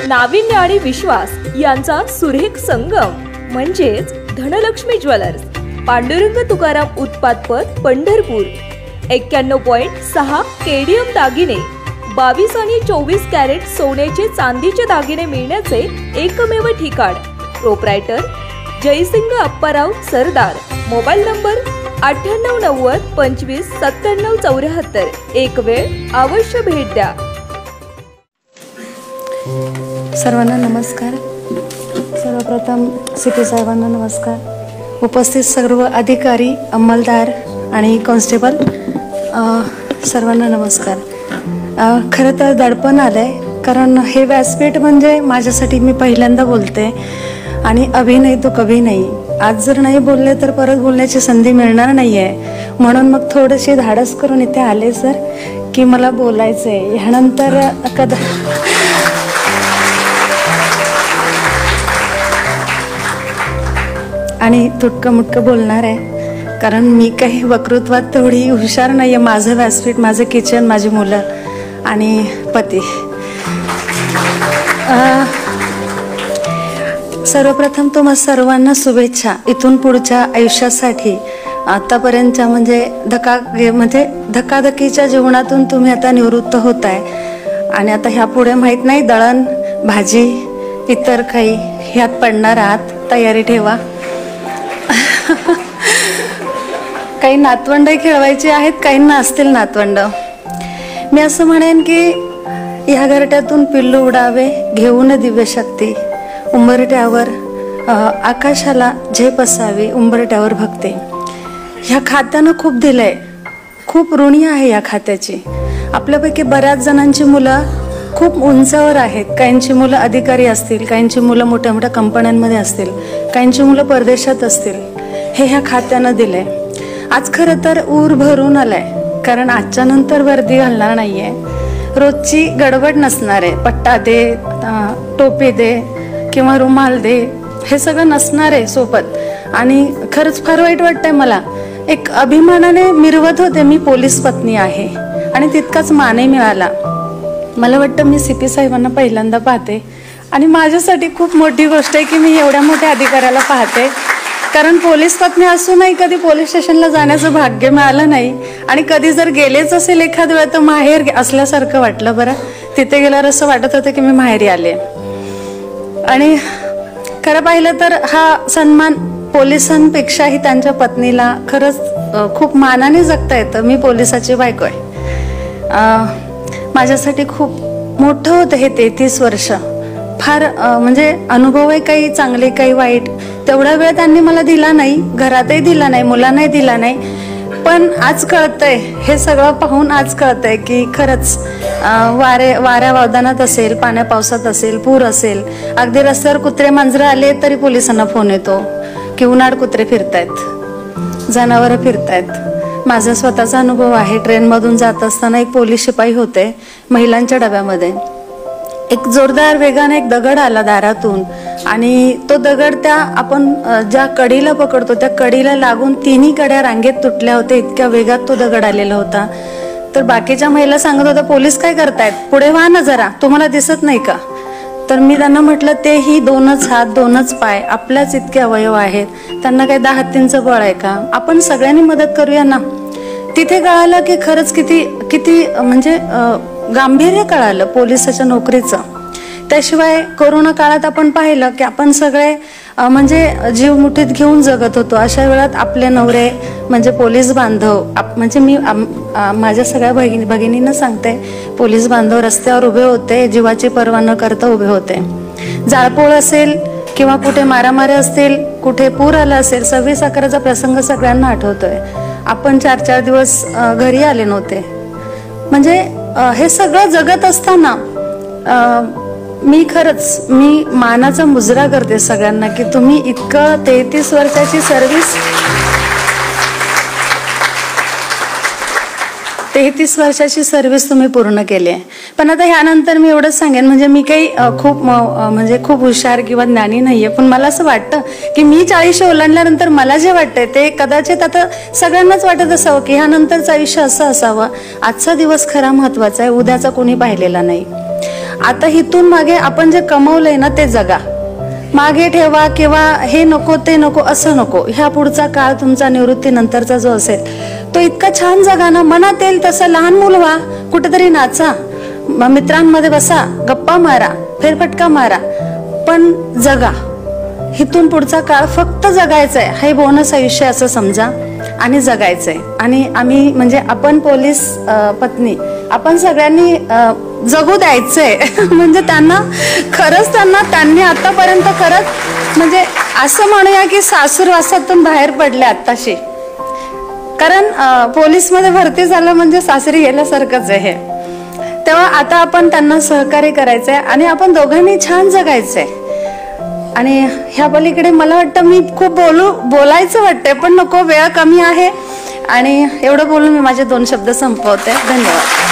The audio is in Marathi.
नाविन्य आणि विश्वास यांचा सुरेख संगम म्हणजेच धनलक्ष्मी ज्वेलर्स, पांडुरंग तुकाराम उत्पादपत, पंढरपूर. 91.6 केडीएम दागिने, 22 आणि 24 कॅरेट सोन्याचे चांदीचे दागिने मिळण्याचे एकमेव ठिकाण. Proprietor Jaysing Apparao Sardar. Mobile number 9890 25 97 74. एक वेळ अवश्य भेट द्या. सर्वांना नमस्कार. सर्वप्रथम सीपी साहेबांना नमस्कार. उपस्थित सर्व अधिकारी, अंमलदार आणि कॉन्स्टेबल सर्वांना नमस्कार. खरं तर दडपण आलंय, कारण हे व्यासपीठ म्हणजे माझ्यासाठी मी पहिल्यांदा बोलते आणि अभि नाही तो कभी नाही. आज जर नाही बोलले तर परत बोलण्याची संधी मिळणार नाही आहे, म्हणून मग थोडीशी धाडस करून इथे आले सर की मला बोलायचं आहे. ह्यानंतर आणि तुटकं मुटकं बोलणार आहे, कारण मी काही वक्तृत्वात तेवढी हुशार नाही आहे. माझं व्यासपीठ, माझं किचन, माझी मुलं आणि पती. सर्वप्रथम तुम्हा सर्वांना शुभेच्छा इथून पुढच्या आयुष्यासाठी. आतापर्यंतच्या म्हणजे धकाधकीच्या जीवनातून तुम्ही आता निवृत्त होत आहे आणि आता ह्या पुढे माहीत नाही, दळण, भाजी, इतर काही ह्यात पडणार आहात. तयारी ठेवा. काही नातवंड खेळवायची आहेत, काहींना असतील नातवंड. मी असं म्हणेन की ह्या घरट्यातून पिल्लू उडावे घेऊन दिव्य शक्ती, उंबरट्यावर आकाशाला झेप असावी, उंबरट्यावर भक्ती. ह्या खात्यानं खूप दिलंय, खूप ऋणी आहे या खात्याची. आपल्यापैकी बऱ्याच जणांची मुलं खूप उंचावर आहेत. काहींची मुलं अधिकारी असतील, काहींची मुलं मोठ्या मोठ्या कंपन्यांमध्ये असतील, काहींची मुलं परदेशात असतील. हे ह्या खात्यानं दिलंय. आज खरं तर ऊर भरून आलाय, कारण आजच्या नंतर वर्दी घालणार नाहीये. रोजची गडबड नसणार आहे. पट्टा दे, टोपी दे किंवा रुमाल दे, हे सगळं नसणार आहे सोबत. आणि खरंच फार वाईट वाटतंय मला. एक अभिमानाने मिरवत होते मी पोलीस पत्नी आहे आणि तितकाच मानही मिळाला. मला वाटतं मी सीपी साहेबांना पहिल्यांदा पाहते आणि माझ्यासाठी खूप मोठी गोष्ट आहे की मी एवढ्या मोठ्या अधिकाऱ्याला पाहते, कारण पोलीस पत्नी असूनही कधी पोलीस स्टेशनला जाण्याचं भाग्य मिळालं नाही. आणि कधी जर गेलेच असेल एखाद वेळा तर माहेर असल्यासारखं वाटलं. बरं, तिथे गेल्यावर असं वाटत होतं की मी माहेरी आले. आणि खरं पाहिलं तर हा सन्मान पोलिसांपेक्षाही त्यांच्या पत्नीला खरंच खूप मानाने जगता येतं. मी पोलिसाची बायको आहे. माझ्यासाठी खूप मोठं होतं हे 33 वर्ष. फार म्हणजे अनुभव आहे, काही चांगले काही वाईट. तेवढा वेळ त्यांनी मला दिला नाही, घरातही दिला नाही, मुलांनाही दिला नाही. पण आज कळतंय, हे सगळं पाहून आज कळतंय की खरंच वाऱ्या वावदानात असेल, पाण्या पावसात असेल, पूर असेल, अगदी रस्त्यावर कुत्रे मांजरं आले तरी पोलिसांना फोन येतो की उन्हाळ कुत्रे फिरतायत, जनावरं फिरतायत. माझा स्वतःचा अनुभव आहे. ट्रेनमधून जात असताना एक पोलीस शिपाई होते महिलांच्या डब्यामध्ये. एक जोरदार वेगाने एक दगड आला दारातून आणि तो दगड त्या आपण ज्या कडीला पकडतो त्या कडीला लागून तिन्ही कड्या रांगेत तुटल्या होत्या. इतक्या वेगात तो दगड आलेला होता. तर बाकीच्या महिला सांगत होत्या, पोलीस काय करतायत, पुढे व्हा ना जरा, तुम्हाला दिसत नाही का? तर मी त्यांना म्हटलं, तेही 2च हात 2च पाय, आपल्याच इतके अवयव आहेत, त्यांना काही 10 हत्तींचं बळ आहे का? आपण सगळ्यांनी मदत करूया ना. तिथे कळालं की खरंच किती म्हणजे गांभीर्य कळालं पोलिसाच्या नोकरीचं. त्याशिवाय कोरोना काळात आपण पाहिलं की आपण सगळे म्हणजे जीव मुठीत घेऊन जगत होतो. अशा वेळात आपले नवरे म्हणजे पोलीस बांधव, म्हणजे मी माझ्या सगळ्या भगिनींना सांगते, पोलीस बांधव रस्त्यावर उभे होते, जीवाची पर्वा न करता उभे होते. जाळपोळ असेल किंवा कुठे मारामाऱ्या असतील, कुठे पूर आला असेल, 26/11चा प्रसंग सगळ्यांना आठवतोय. आपण 4-4 दिवस घरी आले नव्हते. म्हणजे हे सगळं जगत असताना मी मानाचा मुजरा करते सगळ्यांना की तुम्ही इतकं 33 वर्षाची सर्व्हिस, 33 वर्षाची सर्व्हिस तुम्ही पूर्ण केली आहे. पण आता ह्यानंतर मी एवढंच सांगेन, म्हणजे मी काही खूप हुशार किंवा ज्ञानी नाहीये, पण मला असं वाटतं की मी 40 ओलांडल्यानंतर मला जे वाटतंय ते कदाचित आता सगळ्यांनाच वाटत असावं की ह्यानंतरचं आयुष्य असं असावं. आजचा दिवस खरा महत्वाचा आहे, उद्याचा कोणी पाहिलेला नाही. आता इथून मागे आपण जे कमवलंय ना ते जगा, मागे ठेवा किंवा हे नको ते नको असं नको. ह्या पुढचा काळ तुमचा निवृत्तीनंतरचा जो असेल तो इतका छान जगा ना, मनात येईल तसं लहान मूल व्हा, कुठेतरी नाचा, मित्रांमध्ये बसा, गप्पा मारा, फेरफटका मारा, पण जगा. इथून पुढचा काळ फक्त जगायचंय, हे बोनस आयुष्य असं समजा आणि जगायचंय. आणि आम्ही म्हणजे आपण पोलीस पत्नी, आपण सगळ्यांनी जगू द्यायचंय. म्हणजे त्यांनी आतापर्यंत खरंच म्हणजे असं म्हणूया की सासूरवासातून बाहेर पडले आत्ताशी. कारण पोलीस मध्ये भरती झालं म्हणजे सासरी गेल्यासारखंच आहे हे. तेव्हा आता आपण त्यांना सहकार्य करायचंय आणि आपण दोघांनी छान जगायचंय. आणि ह्या पलीकडे मला वाटतं मी खूप बोलायचं वाटतंय, पण नको, वेळ कमी आहे. आणि एवढं बोलून मी माझे 2 शब्द संपवते. धन्यवाद.